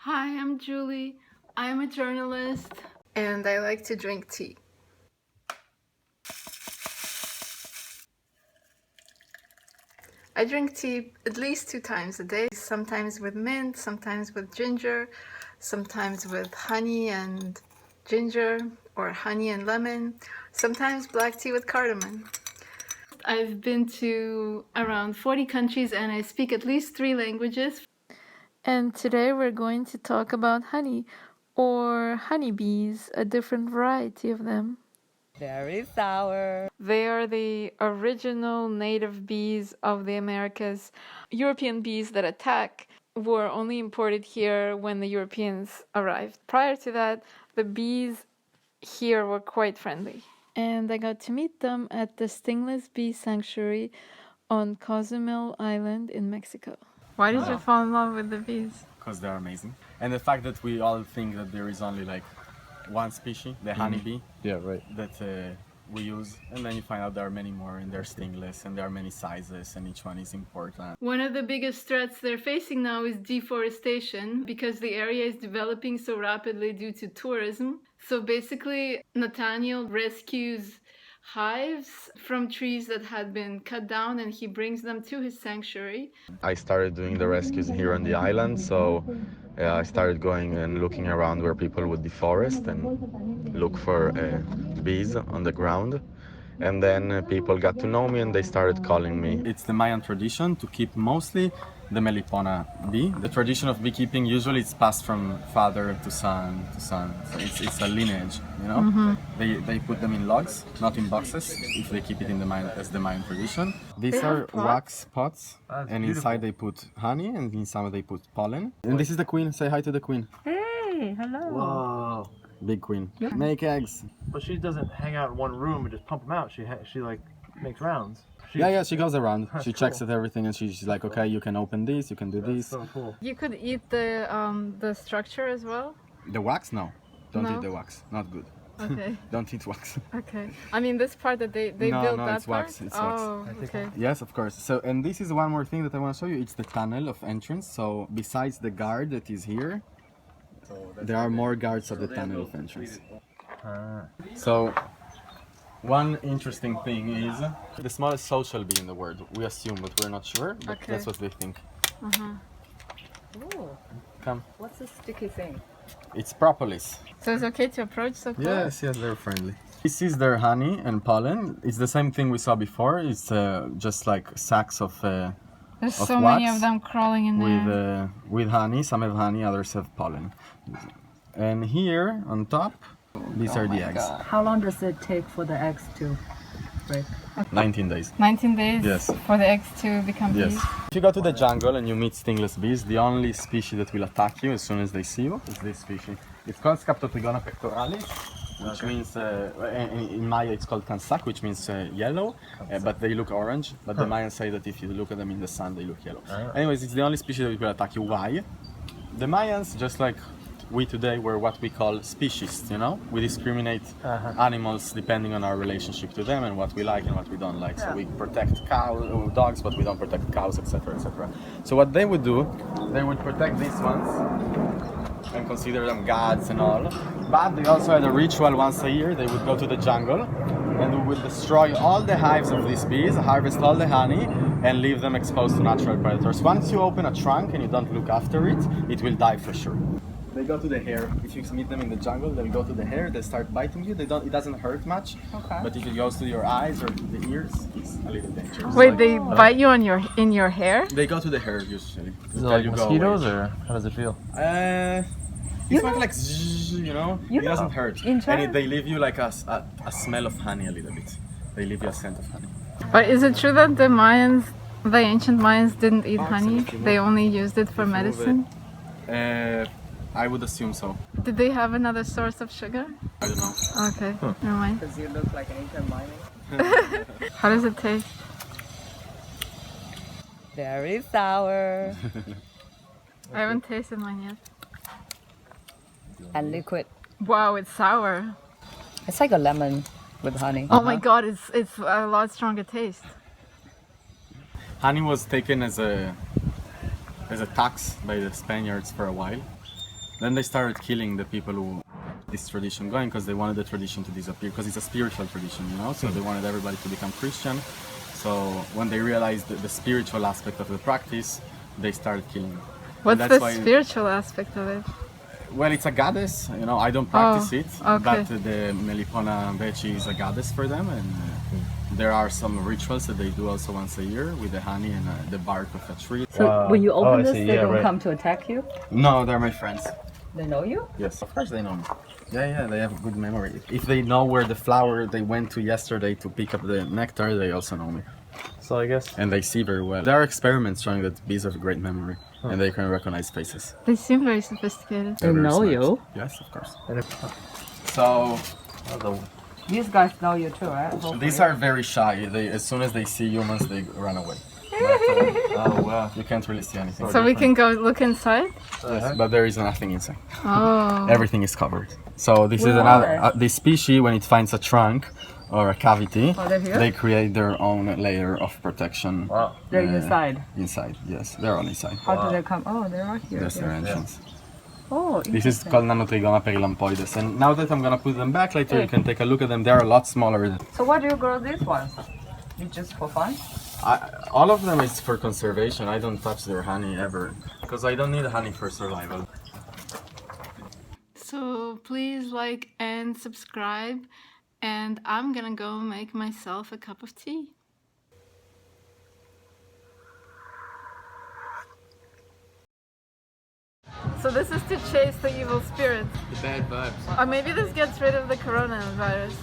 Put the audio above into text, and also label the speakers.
Speaker 1: Hi, I'm Julie. I'm a journalist and I like to drink tea. I drink tea at least 2 times a day, sometimes with mint, sometimes with ginger, sometimes with honey and ginger or honey and lemon, sometimes black tea with cardamom. I've been to around 40 countries and I speak at least 3 languages. And today we're going to talk about honey, or honeybees, a different variety of them.
Speaker 2: Very sour.
Speaker 1: They are the original native bees of the Americas. European bees that attack were only imported here when the Europeans arrived. Prior to that, the bees here were quite friendly. And I got to meet them at the Stingless Bee Sanctuary on Cozumel Island in Mexico. Why did you fall in love with the bees?
Speaker 3: Because they're amazing. And the fact that we all think that there is only like one species, the honeybee, that we use, and then you find out there are many more, and they're stingless, and there are many sizes, and each one is important.
Speaker 1: One of the biggest threats they're facing now is deforestation, because the area is developing so rapidly due to tourism. So basically, Netanel rescues hives from trees that had been cut down, and he brings them to his sanctuary.
Speaker 4: I started doing the rescues here on the island, so I started going and looking around where people would deforest and look for bees on the ground. And then people got to know me and they started calling me.
Speaker 3: It's the Mayan tradition to keep mostly the melipona bee. The tradition of beekeeping usually it's passed from father to son to son. So it's a lineage, you know. Mm-hmm. They put them in logs, not in boxes, if they keep it in the Mayan, as the Mayan tradition. These are wax pots, and inside they put honey, and inside they put pollen. And this is the queen. Say hi to the queen.
Speaker 2: Hey, hello.
Speaker 5: Whoa.
Speaker 3: Big queen. Yeah. Make eggs.
Speaker 5: But she doesn't hang out in one room and just pump them out. She like makes rounds.
Speaker 3: She goes around. She checks at everything, and she's like, okay, you can open this, you can do this.
Speaker 5: So cool.
Speaker 1: You could eat the structure as well?
Speaker 3: The wax? No. Don't
Speaker 1: No?
Speaker 3: eat the wax. Not good.
Speaker 1: Okay.
Speaker 3: Don't eat wax.
Speaker 1: Okay. I mean, this part that they
Speaker 3: No,
Speaker 1: built
Speaker 3: no,
Speaker 1: that
Speaker 3: it's
Speaker 1: part?
Speaker 3: wax, it's wax.
Speaker 1: Oh, okay.
Speaker 3: Yes, of course. So, and this is one more thing that I want to show you. It's the tunnel of entrance. So, besides the guard that is here, there are more guards at the tunnel of entrance. So, one interesting thing is the smallest social bee in the world. We assume, but we're not sure. But
Speaker 1: Okay.
Speaker 3: that's what we think.
Speaker 2: Ooh,
Speaker 3: Come.
Speaker 2: what's this sticky thing?
Speaker 3: It's propolis.
Speaker 1: So it's okay to approach so close?
Speaker 3: Yes, they're friendly. This is their honey and pollen. It's the same thing we saw before. It's just like sacks of
Speaker 1: There's
Speaker 3: of
Speaker 1: so many
Speaker 3: wax
Speaker 1: of them crawling in there.
Speaker 3: with honey. Some have honey, others have pollen. And here on top, these are the eggs.
Speaker 2: How long does it take for the eggs to break?
Speaker 3: 19 days.
Speaker 1: 19 days
Speaker 3: Yes.
Speaker 1: for the eggs to become
Speaker 3: Yes.
Speaker 1: bees.
Speaker 3: If you go to the jungle and you meet stingless bees, the only species that will attack you as soon as they see you is this species. It's called Scaptotrigona pectoralis, which means, in Maya it's called kansak, which means yellow, but they look orange. But the Mayans say that if you look at them in the sun, they look yellow. Anyways, it's the only species that will attack you. Why? The Mayans, just like we today, were what we call speciesists, you know? We discriminate animals depending on our relationship to them and what we like and what we don't like. So we protect dogs, but we don't protect cows, etc., etc. So what they would do, they would protect these ones and consider them gods and all. But they also had a ritual once a year. They would go to the jungle and we would destroy all the hives of these bees, harvest all the honey, and leave them exposed to natural predators. Once you open a trunk and you don't look after it, it will die for sure. They go to the hair. If you meet them in the jungle, they'll go to the hair. They start biting you. It doesn't hurt much.
Speaker 2: Okay.
Speaker 3: But if it goes to your eyes or to the ears, it's a little dangerous.
Speaker 1: Wait, they bite you in your hair?
Speaker 3: They go to the hair usually.
Speaker 5: Is it like mosquitoes or how does it feel?
Speaker 3: It's like zzz, you know. It doesn't hurt, and they leave you like a smell of honey a little bit. They leave you a scent of honey.
Speaker 1: But is it true that the ancient Mayans didn't eat honey? They only used it for medicine?
Speaker 3: I would assume so.
Speaker 1: Did they have another source of sugar?
Speaker 3: I don't know.
Speaker 1: Okay, never mind.
Speaker 2: Because you look like an ancient mining.
Speaker 1: How does it taste?
Speaker 2: Very sour.
Speaker 1: I haven't tasted mine yet.
Speaker 2: And liquid.
Speaker 1: Wow, it's sour.
Speaker 2: It's like a lemon with honey.
Speaker 1: Oh my god, it's a lot stronger taste.
Speaker 3: Honey was taken as a tax by the Spaniards for a while. Then they started killing the people who this tradition going because they wanted the tradition to disappear because it's a spiritual tradition, you know. So they wanted everybody to become Christian. So when they realized the spiritual aspect of the practice, they started killing them.
Speaker 1: What's
Speaker 3: And that's
Speaker 1: the
Speaker 3: why-
Speaker 1: spiritual aspect of it?
Speaker 3: Well, it's a goddess. You know, I don't practice it,
Speaker 1: okay.
Speaker 3: but the melipona bechi is a goddess for them, and there are some rituals that they do also once a year with the honey and the bark of a tree.
Speaker 2: So when you
Speaker 5: Oh,
Speaker 2: open
Speaker 5: I
Speaker 2: this,
Speaker 5: see.
Speaker 2: they
Speaker 5: Yeah,
Speaker 2: don't
Speaker 5: right.
Speaker 2: come to attack you?
Speaker 3: No, they're my friends.
Speaker 2: They know you?
Speaker 3: Yes, of course they know me. Yeah, they have a good memory. If they know where the flower they went to yesterday to pick up the nectar, they also know me.
Speaker 5: So I guess.
Speaker 3: And they see very well. There are experiments showing that bees have great memory, and they can recognize faces.
Speaker 1: They seem very sophisticated.
Speaker 3: They're
Speaker 2: They
Speaker 3: very
Speaker 2: know
Speaker 3: smart.
Speaker 2: you?
Speaker 3: Yes, of course.
Speaker 5: And if,
Speaker 3: So
Speaker 2: These guys know you too, right?
Speaker 3: these are very shy. They, as soon as they see humans, they run away. Oh wow! You can't really see anything.
Speaker 1: So we can go look inside?
Speaker 3: Yes, but there is nothing inside.
Speaker 1: Oh.
Speaker 3: Everything is covered. So this is another. This species, when it finds a trunk or a cavity,
Speaker 2: they're here?
Speaker 3: they create their own layer of protection.
Speaker 5: wow.
Speaker 2: They're inside.
Speaker 3: Inside, yes, they're on inside.
Speaker 2: How do they come? Oh, they are here.
Speaker 3: That's their entrance.
Speaker 2: Oh,
Speaker 3: This is called Nanotrigona perilampoides, and now that I'm gonna put them back later, you can take a look at them. They're a lot smaller.
Speaker 2: So why do you grow these ones? You just for fun?
Speaker 3: All of them is for conservation. I don't touch their honey ever because I don't need honey for survival.
Speaker 1: So please like and subscribe, and I'm gonna go make myself a cup of tea. So this is to chase the evil spirits.
Speaker 3: The bad vibes.
Speaker 1: Or maybe this gets rid of the coronavirus.